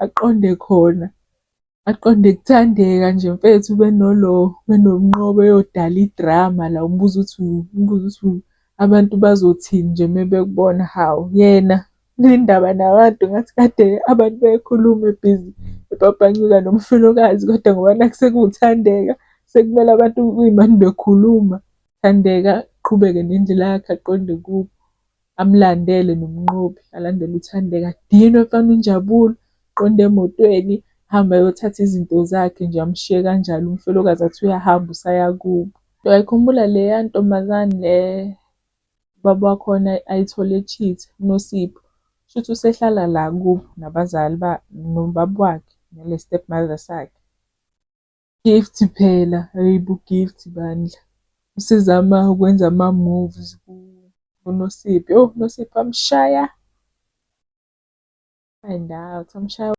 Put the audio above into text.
aqonde khona, aqonde kuthandeka nje mfethu benomnqobi eyodala idrama la. Umbuzo uthi abantu bazothini nje uma bekubona, hawu yena unendaba nabantu ngathi kade abantu bekhuluma ebhizi ebhabhanyula nomfelokazi, kodwa ngoba nakhu sekuthandeka sekumele abantu kuyimani bekhuluma. Thandeka aqhubeke nendlela yakhe aqonde kubo, amlandele nomnqobi, alandele uThandeka. Dinwe mfana uNjabulo aqonde emotweni, ahambe ayothatha izinto zakhe nje amshiye kanjalo umfelokazi athi uyahamba usaya kubo. Uyayikhumbula leya ntombazane le ubaba wakhona ayithole e-cheat, uNosipho? Kushuthi usehlala la kubo nabazali nobaba wakhe nale-step mother sakhe. Gift phela, hhayi bo Gift bandla. Usezama ukwenza ama-moves kuNosipho. Yoh, uNosipho amshaya, find out, amshaya.